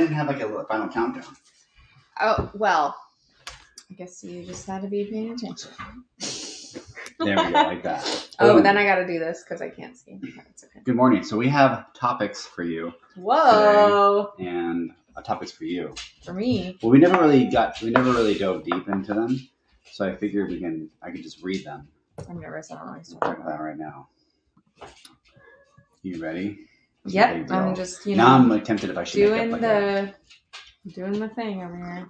didn't have like a final countdown? Oh, well, I guess you just had to be paying attention. There we go, like that. Oh, but then I got to do this because I can't see. It's okay. Good morning. So we have topics for you. Whoa. Today, and topics for you. For me. Well, we never really dove deep into them. So I figured I could just read them. I'm nervous. I don't know what We'll talk about that right now. You ready? Yep. I'm just, now I'm like tempted if I should doing the thing over here.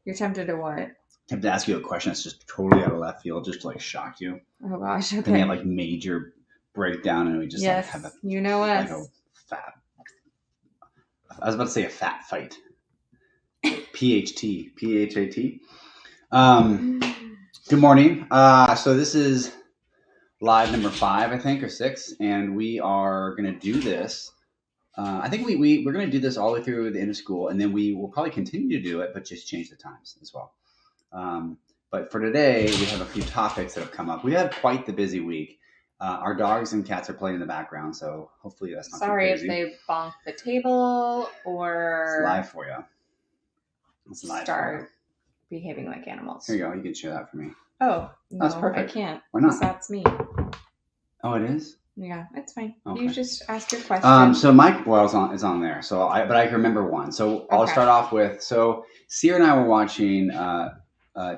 You're tempted to what? Tempted to ask you a question that's just totally out of left field, just to like shock you. Oh gosh. Okay. Then we have like major breakdown, and we just like have a you know us. Like a fat. I was about to say a fat fight. PHT. Good morning. So this is live number 5, I think, or 6, and we are going to do this. I think we're going to do this all the way through the end of school, and then we will probably continue to do it, but just change the times as well. But for today, we have a few topics that have come up. We had quite the busy week. Our dogs and cats are playing in the background, so hopefully that's not too crazy. Sorry if they bonk the table or... It's live for you. It's live start behaving like animals. Here you go. You can share that for me. Oh, no, that's perfect. I can't. Why not? That's me. Oh, it is? Yeah, it's fine. Okay. You just ask your question. So Mike Boyle's is on there. But I can remember one. So I'll start off with, Sierra and I were watching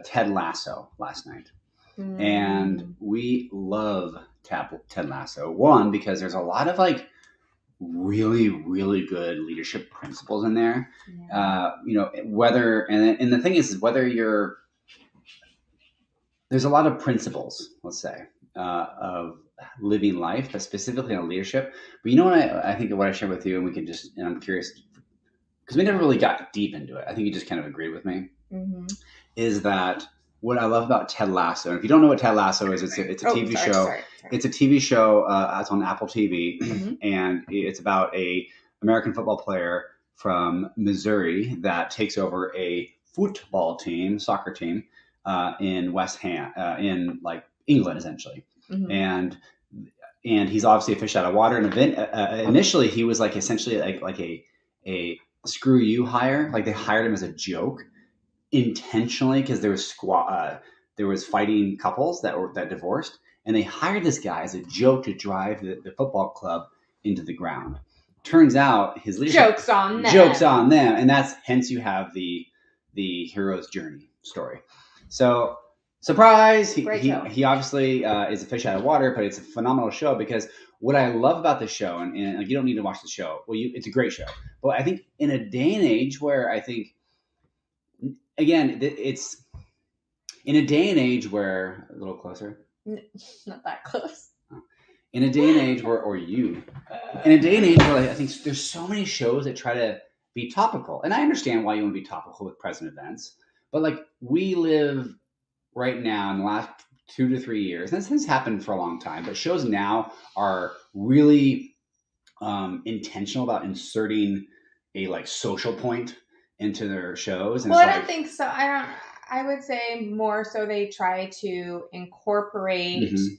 Ted Lasso last night. And we love Ted Lasso. One, because there's a lot of like really, really good leadership principles in there. Yeah. And the thing is whether there's a lot of principles, let's say, of living life, but specifically on leadership. But you know what I think of what I shared with you, and I'm curious, because we never really got deep into it. I think you just kind of agreed with me. Mm-hmm. Is that what I love about Ted Lasso? And if you don't know what Ted Lasso is, it's a TV show. Sorry. It's a TV show. It's on Apple TV, mm-hmm. and it's about a American football player from Missouri that takes over a soccer team in West Ham, in like England, essentially. Mm-hmm. And he's obviously a fish out of water. And initially, he was like essentially like a screw you hire. Like they hired him as a joke intentionally because there was fighting couples that divorced, and they hired this guy as a joke to drive the football club into the ground. Turns out his leadership jokes on them, and that's hence you have the hero's journey story. So surprise, he obviously is a fish out of water, but it's a phenomenal show because what I love about the show, and you don't need to watch the show. Well, it's a great show, but I think in a day and age where I think, again, it's in a day and age where a little closer, not that close. In a day and age where I think there's so many shows that try to be topical, and I understand why you want to be topical with present events, but like we live right now in the last 2 to 3 years, and this has happened for a long time, but shows now are really intentional about inserting a like social point into their shows. And I don't think so. I would say more so they try to incorporate mm-hmm.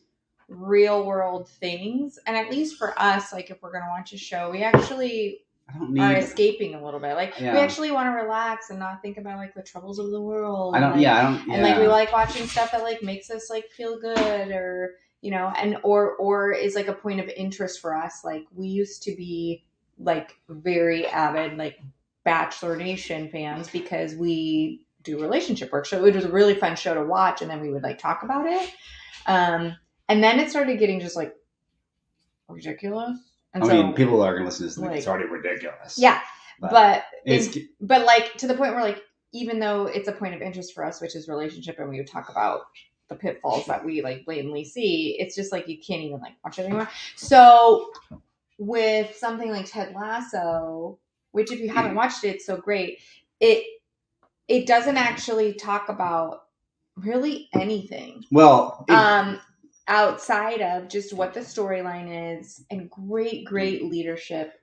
real world things. And at least for us, like if we're going to watch a show, we actually are escaping a little bit. Like we actually want to relax and not think about like the troubles of the world. And like we like watching stuff that like makes us like feel good, or or is like a point of interest for us. Like we used to be like very avid like Bachelor Nation fans because we do relationship work. So it was a really fun show to watch, and then we would like talk about it. And then it started getting just like ridiculous. And people are going to listen to this and think it's already ridiculous. Yeah. But like to the point where like, even though it's a point of interest for us, which is relationship, and we would talk about the pitfalls that we like blatantly see, it's just like, you can't even like watch it anymore. So with something like Ted Lasso, which if you haven't watched it, it's so great. It doesn't actually talk about really anything. Well, outside of just what the storyline is and great leadership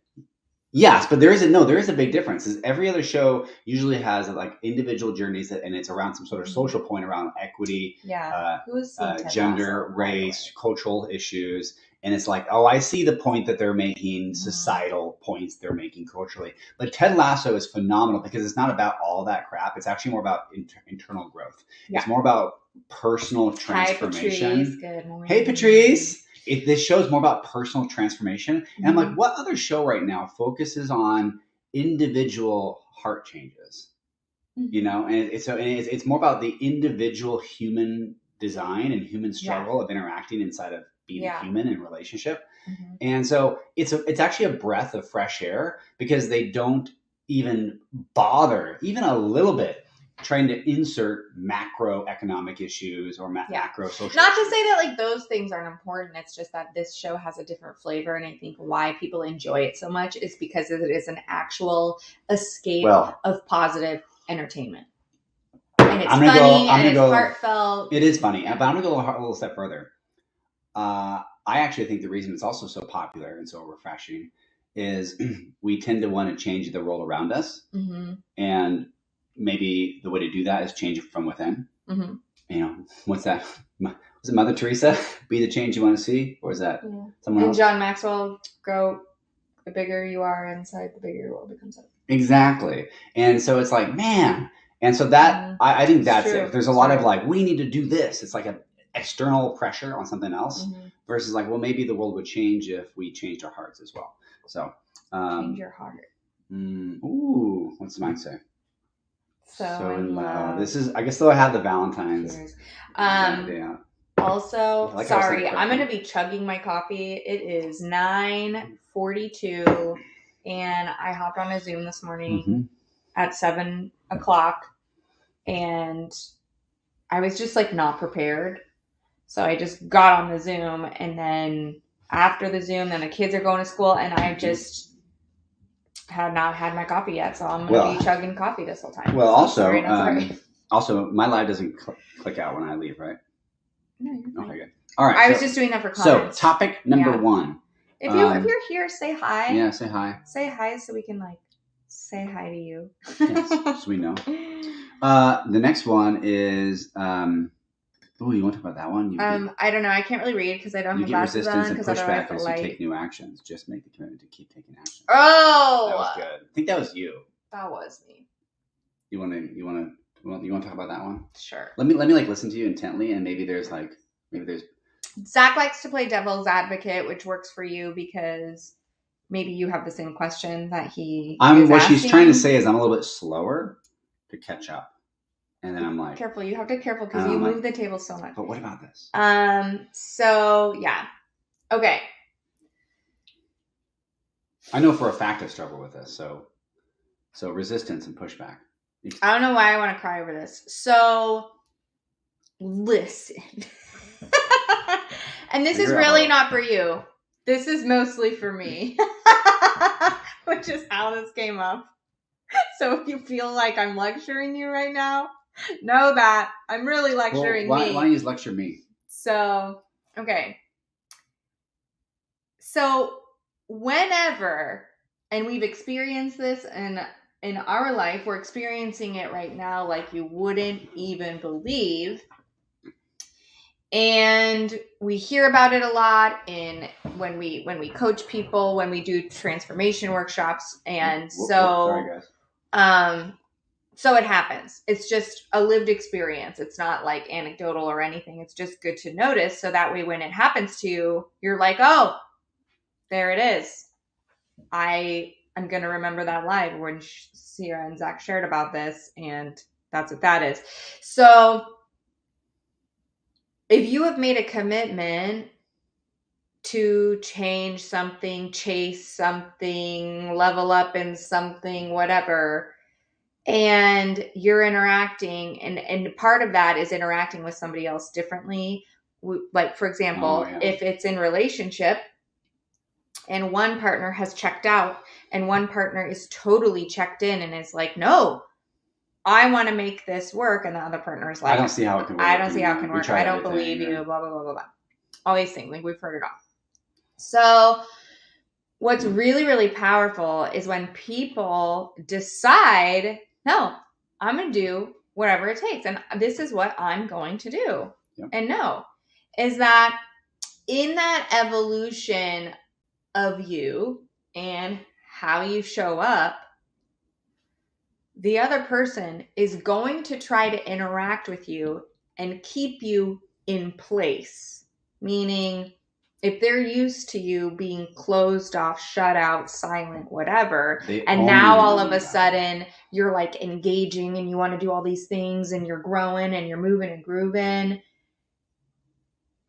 Yes, but there is a big difference. Is every other show usually has like individual journeys and it's around some sort of social point around equity, Yeah. Who's seen Ted gender, Lasso, race, cultural issues, and it's like, oh, I see the point that they're making, Mhm. societal points they're making culturally. But Ted Lasso is phenomenal because it's not about all that crap. It's actually more about internal growth. Yeah. It's more about personal Hi, Patrice. transformation. Good morning. Hey, Patrice. This show is more about personal transformation. And I'm like, what other show right now focuses on individual heart changes? You know, and it's more about the individual human design and human struggle of interacting inside of being a human in relationship. And so it's actually a breath of fresh air because they don't even bother even a little bit trying to insert macroeconomic issues or macro social Not to issues. say that like those things aren't important. It's just that this show has a different flavor, and I think why people enjoy it so much is because it is an actual escape of positive entertainment. And it's funny and it's heartfelt. It is funny, but I'm gonna go a little step further. I actually think the reason it's also so popular and so refreshing is we tend to want to change the world around us, and maybe the way to do that is change it from within. You know, what's that? Was it Mother Teresa? Be the change you want to see, or is that someone else? And John Maxwell, grow. The bigger you are inside, the bigger your world becomes. Exactly, and so it's like, man, and so that I think that's it. There's a lot of like, we need to do this. It's like an external pressure on something else versus like, well, maybe the world would change if we changed our hearts as well. So change your heart. Ooh, what's mine say? So in love. This is, I guess, though I have the Valentine's. Also, sorry, I'm going to be chugging my coffee. It is 9:42, and I hopped on a Zoom this morning at 7 o'clock, and I was just like not prepared. So I just got on the Zoom, and then after the Zoom, then the kids are going to school, and I just have not had my coffee yet, so I'm going to be chugging coffee this whole time. Well, so also, my live doesn't click out when I leave, right? No, you're fine. Okay, good. All right. I was just doing that for comments. So, topic number 1. If you're here, say hi. Yeah, say hi. Say hi so we can like say hi to you. Yes, so we know. The next one is oh, you want to talk about that one? I don't know. I can't really read because I don't have glasses on. You get resistance and pushback as you take new actions. Just make the commitment to keep taking action. Oh, that was good. I think that was you. That was me. You want to talk about that one? Sure. Let me like listen to you intently, and maybe there's. Zach likes to play devil's advocate, which works for you because maybe you have the same question that he. What she's trying to say is I'm a little bit slower to catch up. And then I'm like, careful. You have to be careful because you move the table so much. But what about this? So yeah. Okay. I know for a fact I struggle with this. So resistance and pushback. I don't know why I want to cry over this. So listen. And this is really not for you. This is mostly for me. Which is how this came up. So if you feel like I'm lecturing you right now, know that I'm really lecturing me. Why don't you just lecture me? So, okay. So, whenever, and we've experienced this in our life, we're experiencing it right now like you wouldn't even believe. And we hear about it a lot when we coach people, when we do transformation workshops, and sorry, guys. So it happens. It's just a lived experience. It's not like anecdotal or anything. It's just good to notice. So that way, when it happens to you, you're like, oh, there it is. I am going to remember that live when Sierra and Zach shared about this. And that's what that is. So if you have made a commitment to change something, chase something, level up in something, whatever, and you're interacting, and part of that is interacting with somebody else differently. Like, for example, if it's in relationship and one partner has checked out and one partner is totally checked in and is like, no, I want to make this work. And the other partner is like, I don't see how it can work. I don't see how it can work. I don't believe you, blah, blah, blah, blah, blah. All these things, like we've heard it all. So what's really, really powerful is when people decide, no, I'm going to do whatever it takes. And this is what I'm going to do. Yep. And no, is that in that evolution of you and how you show up, the other person is going to try to interact with you and keep you in place. Meaning, if they're used to you being closed off, shut out, silent, whatever, and now all of a sudden you're like engaging and you want to do all these things and you're growing and you're moving and grooving,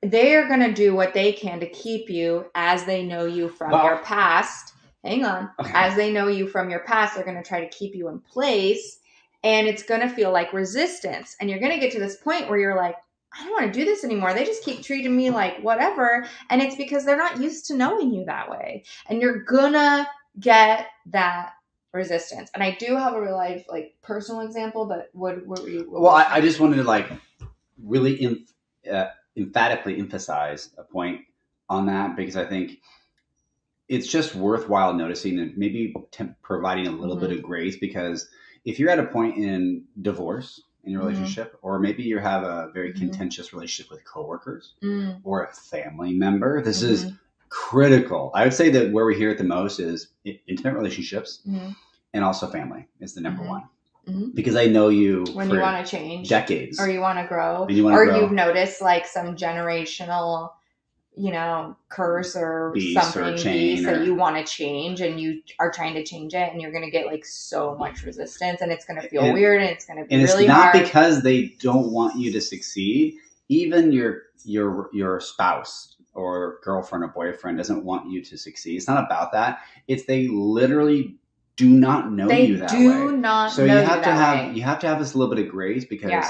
they're going to do what they can to keep you as they know you from your past. Hang on. Okay. As they know you from your past, they're going to try to keep you in place, and it's going to feel like resistance. And you're going to get to this point where you're like, I don't want to do this anymore. They just keep treating me like whatever. And it's because they're not used to knowing you that way. And you're going to get that resistance. And I do have a real life, like, personal example, but what were you? I just wanted to, like, really emphatically emphasize a point on that, because I think it's just worthwhile noticing and maybe providing a little bit of grace, because if you're at a point in divorce in your relationship, or maybe you have a very contentious relationship with coworkers or a family member, this is critical. I would say that where we hear it the most is intimate relationships, and also family is the number one. Because I know you when you want to change decades, or you want to grow, you've noticed like some generational, curse or something that you want to change, and you are trying to change it, and you're going to get like so much resistance, and it's going to feel weird, and it's going to be really hard. And it's not because they don't want you to succeed. Even your spouse or girlfriend or boyfriend doesn't want you to succeed. It's not about that. It's they literally do not know you that way. They do not know you that way. You have to have this little bit of grace, because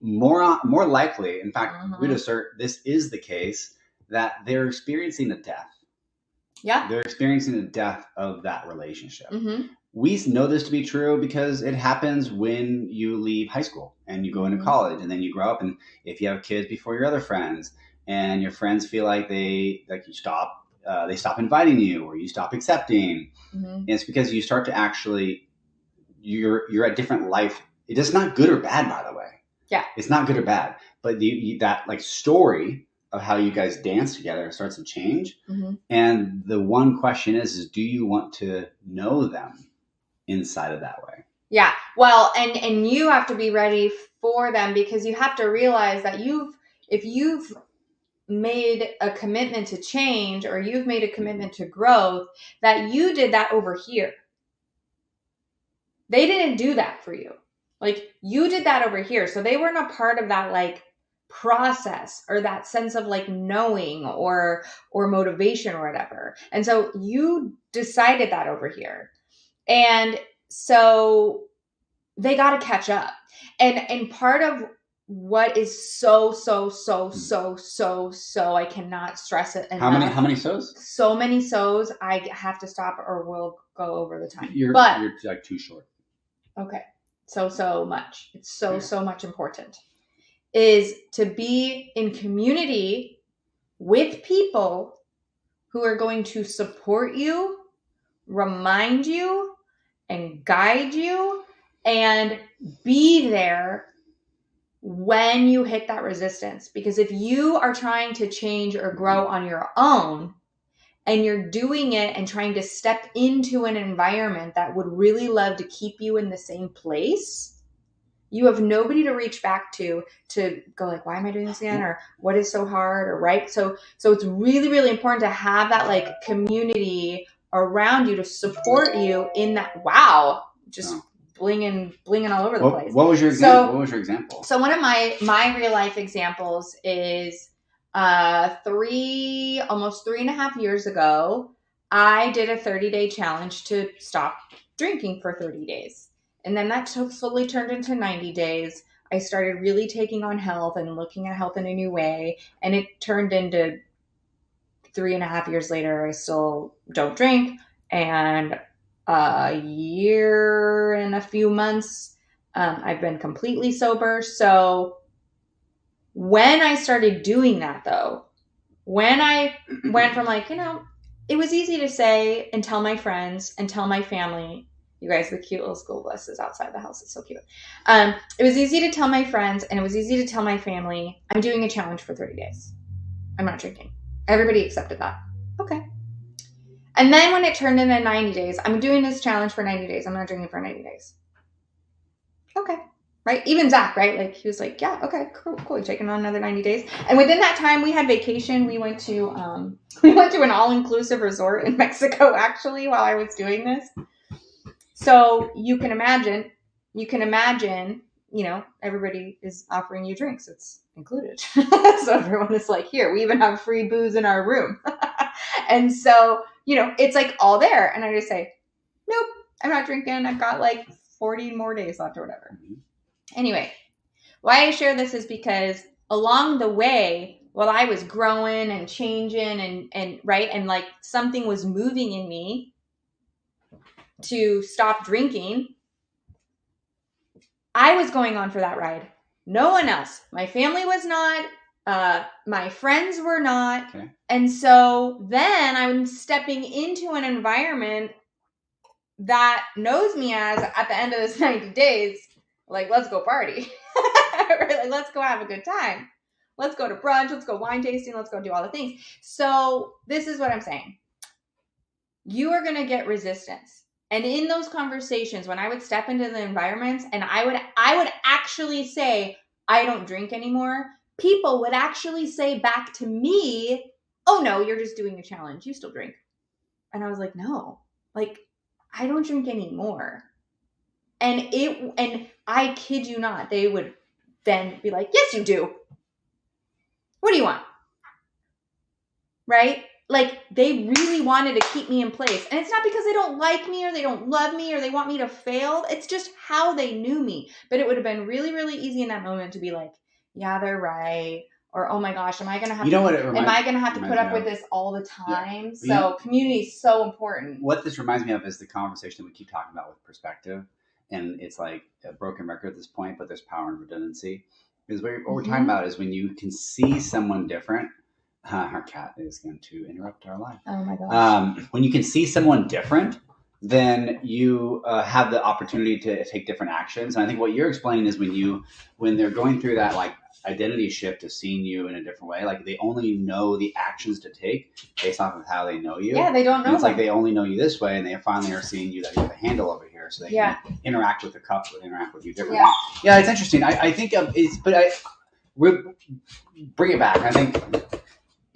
more likely, in fact, we'd assert this is the case, that they're experiencing the death. Yeah. They're experiencing the death of that relationship. We know this to be true because it happens when you leave high school and you go into college, and then you grow up, and if you have kids before your other friends, and your friends feel like they stop inviting you, or you stop accepting. And it's because you start to actually, you're at different life. It's not good or bad, by the way. Yeah. It's not good or bad, but that like story of how you guys dance together starts to change. And the one question is do you want to know them inside of that way? Yeah. Well, and you have to be ready for them, because you have to realize that if you've made a commitment to change, or you've made a commitment to growth, that you did that over here. They didn't do that for you. Like, you did that over here. So they weren't a part of that like process or that sense of like knowing or motivation or whatever. And so you decided that over here. And so they got to catch up. And part of what is so I cannot stress it enough. How many so's? So many so's. I have to stop or we'll go over the time. You're like too short. Okay. So much. It's so much important. Is to be in community with people who are going to support you, remind you, and guide you, and be there when you hit that resistance. Because if you are trying to change or grow on your own, and you're doing it and trying to step into an environment that would really love to keep you in the same place, you have nobody to reach back to go like, why am I doing this again? Or what is so hard? Or right. So it's really, really important to have that like community around you to support you in that. Wow. Just blinging all over the place. What was your example? So one of my real life examples is almost 3.5 years ago, I did a 30-day challenge to stop drinking for 30 days. And then that slowly turned into 90 days. I started really taking on health and looking at health in a new way. And it turned into 3.5 years later, I still don't drink. And a year and a few months, I've been completely sober. So when I started doing that, though, when I went from like, it was easy to say and tell my friends and tell my family. You guys, the cute little school bus is outside the house. It's so cute. It was easy to tell my friends and it was easy to tell my family, I'm doing a challenge for 30 days. I'm not drinking. Everybody accepted that. Okay. And then when it turned into 90 days, I'm doing this challenge for 90 days. I'm not drinking for 90 days. Okay. Right? Even Zach, right? Like he was like, yeah, okay, cool. You're taking on another 90 days. And within that time we had vacation. We went to an all-inclusive resort in Mexico actually while I was doing this. So you can imagine, everybody is offering you drinks. It's included. So everyone is like, here, we even have free booze in our room. And so, it's like all there. And I just say, nope, I'm not drinking. I've got like 40 more days left or whatever. Anyway, why I share this is because along the way, while I was growing and changing and right, and like something was moving in me to stop drinking, I was going on for that ride. No one else. My family was not. My friends were not. Okay. And so then I'm stepping into an environment that knows me as, at the end of this 90 days, like, let's go party. Right? Like, let's go have a good time. Let's go to brunch. Let's go wine tasting. Let's go do all the things. So this is what I'm saying. You are going to get resistance. And in those conversations, when I would step into the environments and I would actually say, I don't drink anymore, people would actually say back to me, oh no, you're just doing a challenge. You still drink. And I was like, no, like I don't drink anymore. And I kid you not, they would then be like, yes, you do. What do you want? Right? Like they really wanted to keep me in place. And it's not because they don't like me or they don't love me or they want me to fail. It's just how they knew me. But it would have been really, really easy in that moment to be like, yeah, they're right. Or, oh my gosh, am I going to have to put up with this all the time? Yeah. So community is so important. What this reminds me of is the conversation that we keep talking about with perspective. And it's like a broken record at this point, but there's power in redundancy. Because what we're talking about is when you can see someone different. Our cat is going to interrupt our live. Oh my gosh. When you can see someone different, then you have the opportunity to take different actions. And I think what you're explaining is when they're going through that like identity shift of seeing you in a different way, like they only know the actions to take based off of how they know you. Yeah, they don't know. And it's like they only know you this way, and they finally are seeing you that you have a handle over here, so they can interact with the cup, interact with you differently. Yeah, it's interesting. I think we'll bring it back. I think.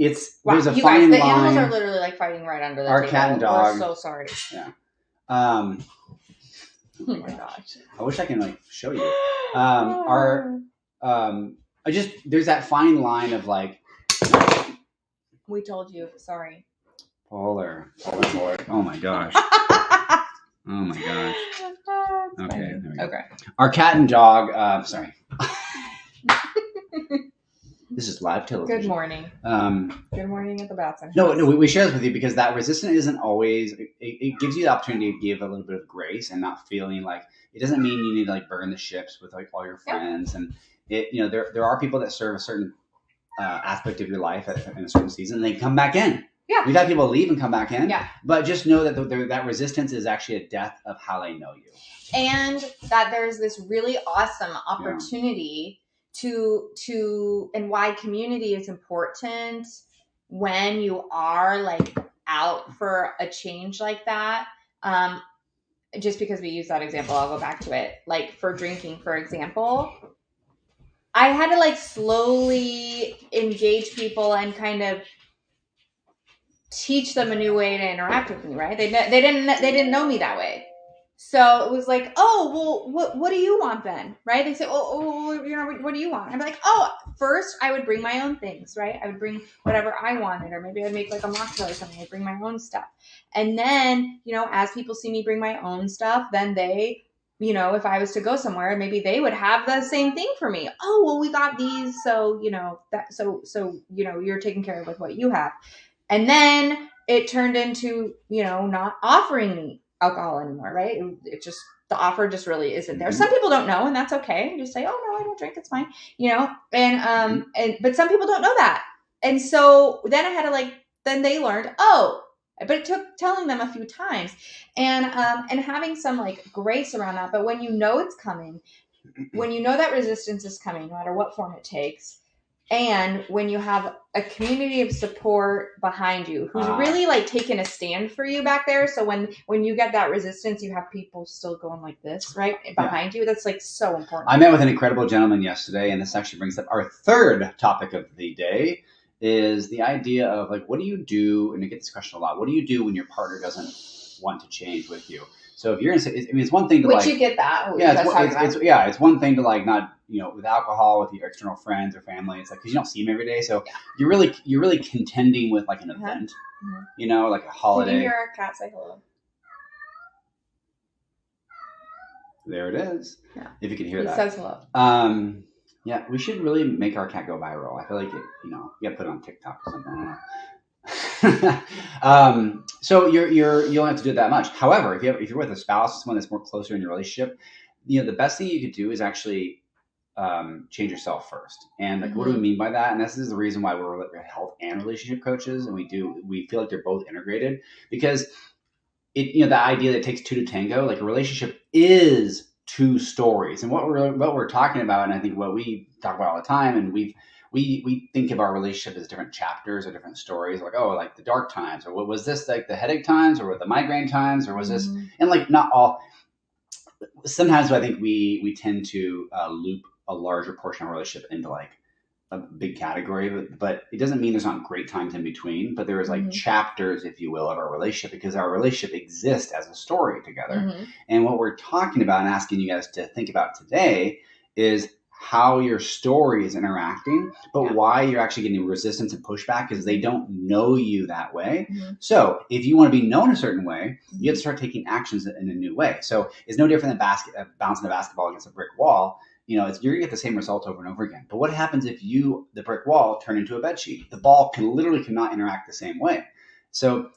There's a fine line. The animals are literally like fighting right under the our table. Cat and dog. We're so sorry. Yeah. Oh my gosh. I wish I can like show you. There's that fine line of like. We told you. Sorry. Polar. Oh my gosh. Oh my gosh. Okay. There we go. Okay. Our cat and dog. Sorry. This is live television. Good morning. Good morning at the bathroom. No, we share this with you because that resistance isn't always. It gives you the opportunity to give a little bit of grace and not feeling like it doesn't mean you need to like burn the ships with like all your friends. And there are people that serve a certain aspect of your life in a certain season. And they come back in. Yeah. We've had people leave and come back in. Yeah. But just know that that resistance is actually a death of how they know you. And that there's this really awesome opportunity. And why community is important when you are like out for a change like that. Just because we use that example, I'll go back to it. Like for drinking, for example, I had to like slowly engage people and kind of teach them a new way to interact with me. Right? They didn't know me that way. So it was like, oh, well, what do you want then? Right? They say, what do you want? I'm like, first I would bring my own things, right? I would bring whatever I wanted, or maybe I'd make like a mocktail or something. I'd bring my own stuff. And then, as people see me bring my own stuff, then they, if I was to go somewhere, maybe they would have the same thing for me. Oh, well, we got these. So, you're taken care of with what you have. And then it turned into, not offering me alcohol anymore, right? It just, the offer just really isn't there. Some people don't know, and that's okay. You just say, oh no, I don't drink, it's fine, but some people don't know that. And so then I had to then they learned, But it took telling them a few times and having some like grace around that. But when you know it's coming, when you know that resistance is coming, no matter what form it takes, and when you have a community of support behind you who's really like taking a stand for you back there, so when you get that resistance, you have people still going like this right behind you. That's like so important. I met with an incredible gentleman yesterday, and this actually brings up our third topic of the day, is the idea of like, what do you do, and I get this question a lot, what do you do when your partner doesn't want to change with you? So if you're gonna say, I mean, it's one thing to Which you get that. It's one thing to like not, with alcohol with your external friends or family. It's like, because you don't see them every day, so you're really contending with like an event, like a holiday. Can you hear our cat say hello? There it is. Yeah. If you can hear that. He says hello. Yeah, we should really make our cat go viral. I feel like you got to put it on TikTok or something. I don't know. So you don't have to do it that much. However, if you're with a spouse, someone that's more closer in your relationship, the best thing you could do is actually change yourself first. And like, what do we mean by that? And this is the reason why we're health and relationship coaches, and we feel like they're both integrated, because the idea that it takes two to tango, like a relationship is two stories. And what we're talking about, and I think what we talk about all the time, and we think of our relationship as different chapters or different stories, like, oh, like the dark times, or what was this, like the headache times, or the migraine times, or was this, and like not all. Sometimes I think we tend to loop a larger portion of our relationship into like a big category, but it doesn't mean there's not great times in between, but there is like chapters, if you will, of our relationship, because our relationship exists as a story together. And what we're talking about and asking you guys to think about today is how your story is interacting, but why you're actually getting resistance and pushback, because they don't know you that way. So if you want to be known a certain way, you have to start taking actions in a new way. So it's no different than bouncing a basketball against a brick wall. You're going to get the same result over and over again. But what happens if the brick wall, turn into a bed sheet? The ball cannot interact the same way. So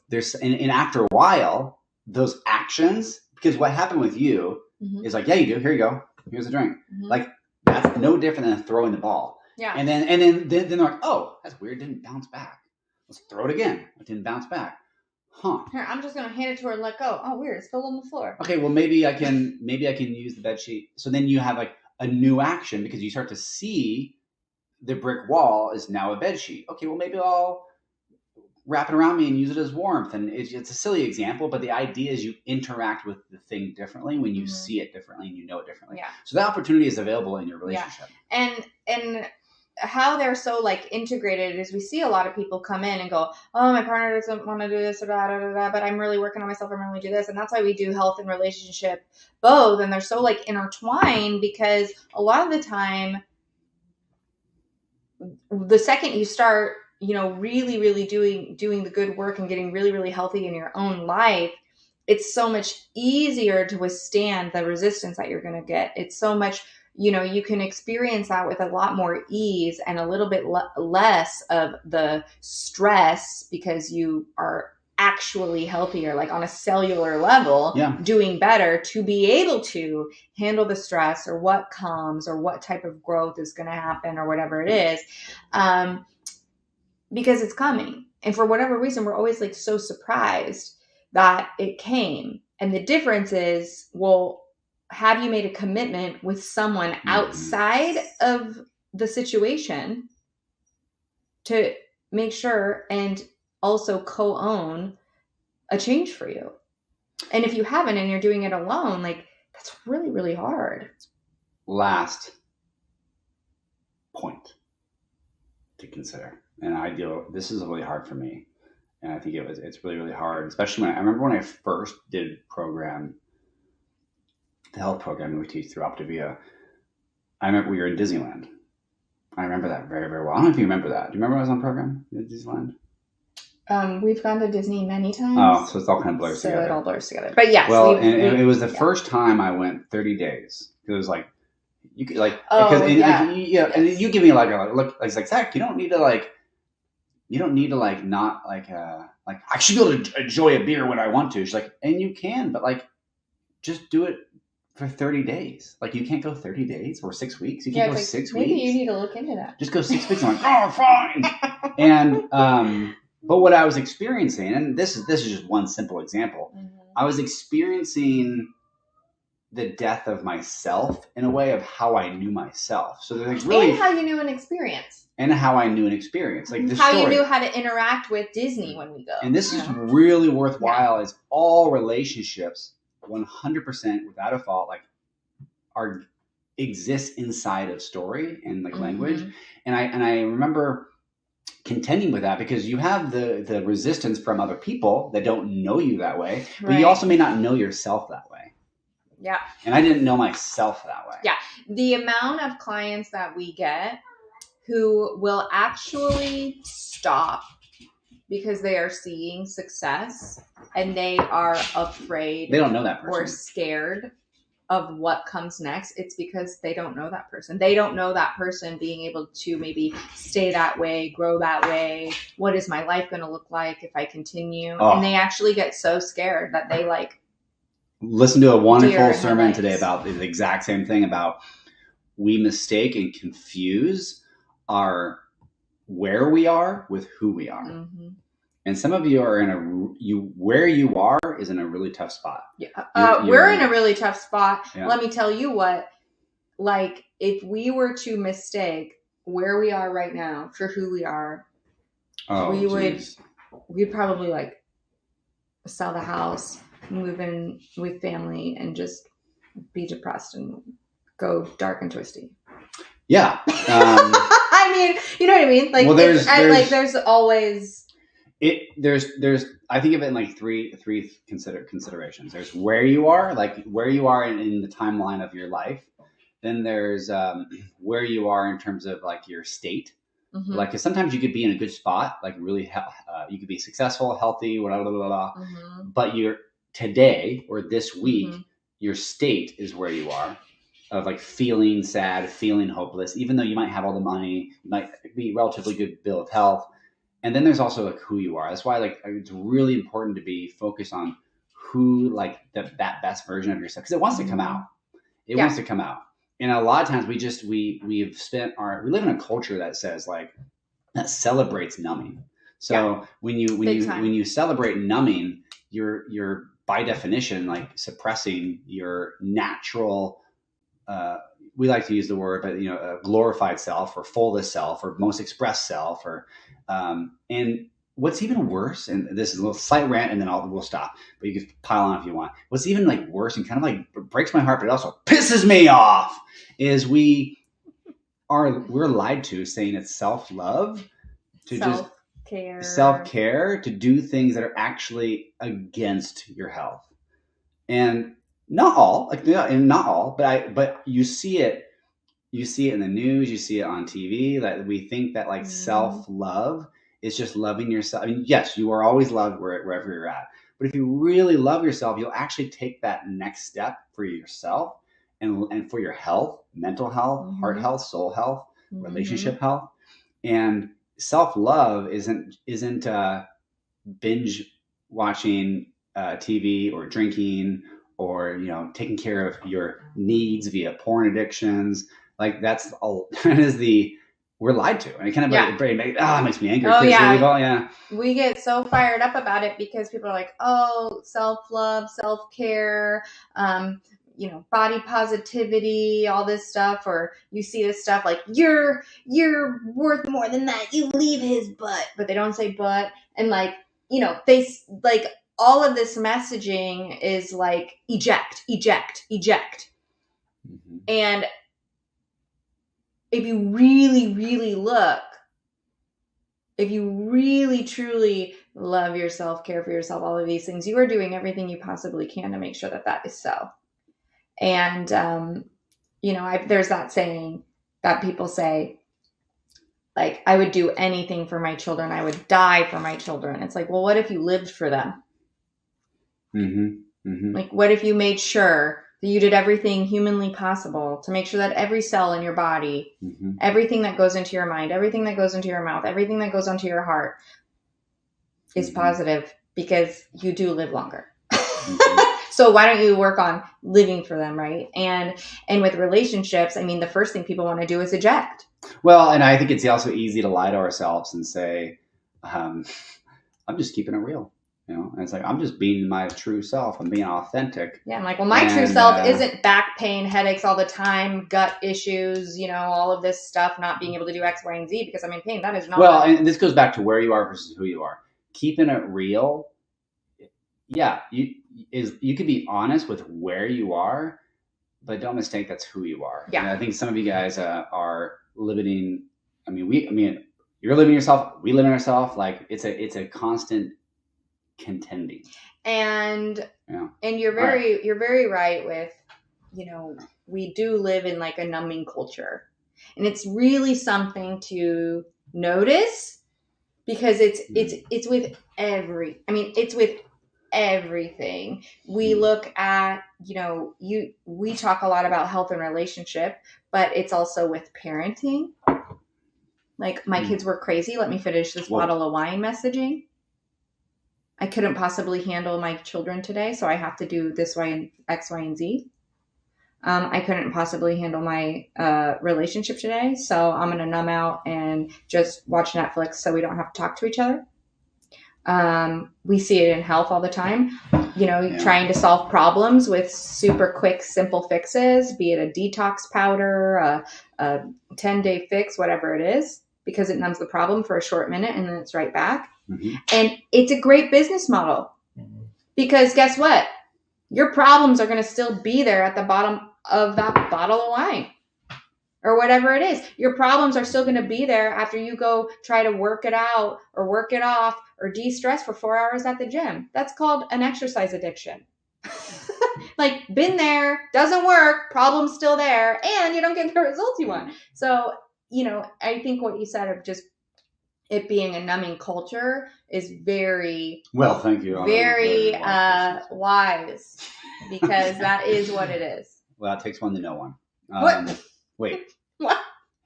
and after a while, those actions, because what happened with you is like, yeah, you do. Here you go. Here's a drink. Like, that's no different than throwing the ball. Yeah. And then they're like, oh, that's weird. It didn't bounce back. Let's throw it again. It didn't bounce back. Huh. Here, I'm just gonna hand it to her and let go. Oh, weird. It's still on the floor. Okay, well maybe I can use the bed sheet. So then you have like a new action, because you start to see the brick wall is now a bed sheet. Okay, well maybe I'll wrap it around me and use it as warmth. And it's a silly example, but the idea is you interact with the thing differently when you see it differently and you know it differently. Yeah. So that opportunity is available in your relationship. Yeah. And how they're so like integrated is we see a lot of people come in and go, oh, my partner doesn't want to do this or that, but I'm really working on myself. I'm really do this. And that's why we do health and relationship both. And they're so like intertwined, because a lot of the time, the second you start, really, really doing the good work and getting really, really healthy in your own life, it's so much easier to withstand the resistance that you're going to get. It's so much, you can experience that with a lot more ease and a little bit less of the stress, because you are actually healthier, like on a cellular level, doing better to be able to handle the stress or what comes or what type of growth is going to happen or whatever it is. Because it's coming. And for whatever reason, we're always like so surprised that it came. And the difference is, well, have you made a commitment with someone outside of the situation to make sure and also co-own a change for you? And if you haven't and you're doing it alone, like, that's really, really hard. Last point to consider. And this is really hard for me. And I think it's really, really hard, especially I remember when I first did the health program we teach through Optavia. I remember we were in Disneyland. I remember that very, very well. I don't know if you remember that. Do you remember I was on program in Disneyland? We've gone to Disney many times. Oh, so it's all kind of blurs together. So it all blurs together. But yes. Well, it was the first time I went 30 days. It was like, you could like, because and you give me like a look. It's like, Zach, you don't need to not like I should be able to enjoy a beer when I want to. She's like, and you can, but like, just do it for 30 days. Like, you can't go 30 days or 6 weeks. You can't go 6 weeks. Maybe you need to look into that. Just go 6 weeks. I'm like, oh, fine. And But what I was experiencing, and this is just one simple example, I was experiencing the death of myself in a way of how I knew myself. So there's like really, and how you knew an experience. And how I knew an experience. Like this how story. You knew how to interact with Disney when we go. And this is really worthwhile is all relationships, 100% without a fault, like exist inside of story and like language. And I remember contending with that because you have the resistance from other people that don't know you that way, but you also may not know yourself that way. Yeah. And I didn't know myself that way. Yeah. The amount of clients that we get who will actually stop because they are seeing success and they are afraid. They don't know that person. Or scared of what comes next. It's because they don't know that person. They don't know that person being able to maybe stay that way, grow that way. What is my life going to look like if I continue? And they actually get so scared that they like. Listen to a wonderful sermon today about the exact same thing about we mistake and confuse our where we are with who we are. And some of you are where you are is in a really tough spot. Yeah. We're in a really tough spot. Yeah. Let me tell you what, like if we were to mistake where we are right now for who we are, we'd probably like sell the house, move in with family and just be depressed and go dark and twisty. Yeah. I mean, you know what I mean? Like, there's always. There's I think of it in like three considerations. There's where you are, like where you are in the timeline of your life. Then there's where you are in terms of like your state. Like, cause sometimes you could be in a good spot, like really, you could be successful, healthy, blah, blah, blah, blah. But you're today or this week, your state is where you are. Of like feeling sad, feeling hopeless, even though you might have all the money, you might be relatively good bill of health. And then there's also like who you are. That's why like it's really important to be focused on who like that best version of yourself, because it wants to come out. It wants to come out. And a lot of times we live in a culture that says like that celebrates numbing. So when you celebrate numbing, you're by definition like suppressing your natural. We like to use the word, but a glorified self or fullest self or most expressed self and what's even worse, and this is a little slight rant and then we'll stop, but you can pile on if you want. What's even like worse and kind of like breaks my heart, but it also pisses me off is we're lied to saying it's self-love to self-care to do things that are actually against your health. And not all, but you see it in the news, you see it on TV, that we think that like self-love is just loving yourself. I mean, yes, you are always loved wherever you're at, but if you really love yourself, you'll actually take that next step for yourself and for your health, mental health, heart health, soul health, relationship health. And self-love isn't binge watching TV or drinking or taking care of your needs via porn addictions. Like that is we're lied to, and it kind of it makes me angry. Oh yeah, we get so fired up about it because people are like, oh, self-love, self-care, body positivity, all this stuff, or you see this stuff like you're worth more than that. You leave his butt, but they don't say butt, and like they like. All of this messaging is like eject. And if you really, really look, if you really, truly love yourself, care for yourself, all of these things, you are doing everything you possibly can to make sure that is so. And, there's that saying that people say, like, I would do anything for my children. I would die for my children. It's like, well, what if you lived for them? Like, what if you made sure that you did everything humanly possible to make sure that every cell in your body, everything that goes into your mind, everything that goes into your mouth, everything that goes onto your heart is positive, because you do live longer. So why don't you work on living for them, right? And with relationships, I mean, the first thing people want to do is eject. Well, and I think it's also easy to lie to ourselves and say, I'm just keeping it real. And it's like, I'm just being my true self. I'm being authentic. Yeah, I'm like, well, my true self isn't back pain, headaches all the time, gut issues, all of this stuff, not being able to do X, Y, and Z because I'm in pain. That is not. Well, and this goes back to where you are versus who you are. Keeping it real. Yeah, you can be honest with where you are, but don't mistake that's who you are. Yeah, and I think some of you guys are limiting. You're living yourself. We live in ourselves. Like it's a constant contending. And you're very right with, we do live in like a numbing culture, and it's really something to notice because it's with it's with everything. We look at, we talk a lot about health and relationship, but it's also with parenting. Like my kids were crazy. Let me finish this bottle of wine messaging. I couldn't possibly handle my children today, so I have to do this, X, Y, and Z. I couldn't possibly handle my relationship today, so I'm going to numb out and just watch Netflix so we don't have to talk to each other. We see it in health all the time, trying to solve problems with super quick, simple fixes, be it a detox powder, a 10-day fix, whatever it is, because it numbs the problem for a short minute and then it's right back. Mm-hmm. And it's a great business model because guess what? Your problems are going to still be there at the bottom of that bottle of wine or whatever it is. Your problems are still going to be there after you go try to work it out or work it off or de-stress for 4 hours at the gym. That's called an exercise addiction. Like, been there, doesn't work, problem's still there, and you don't get the results you want. So, I think what you said of just it being a numbing culture is very well. Thank you. Very wise, because that is what it is. Well, it takes one to know one. What? Wait. What?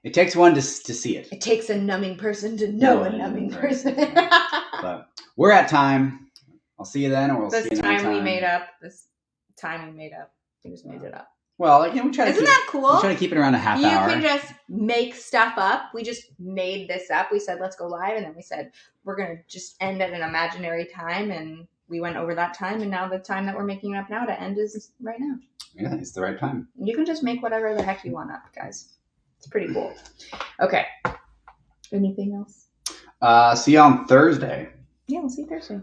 It takes one to see it. It takes a numbing person to know a numbing person. But we're at time. I'll see you then, or we'll see you This next time. This time we made up. We just made it up. Well, we try to Isn't that cool? We try to keep it around a half hour. You can just make stuff up. We just made this up. We said, let's go live. And then we said, we're going to just end at an imaginary time. And we went over that time. And now the time that we're making up now to end is right now. Yeah, it's the right time. You can just make whatever the heck you want up, guys. It's pretty cool. Okay. Anything else? See you on Thursday. Yeah, we'll see you Thursday.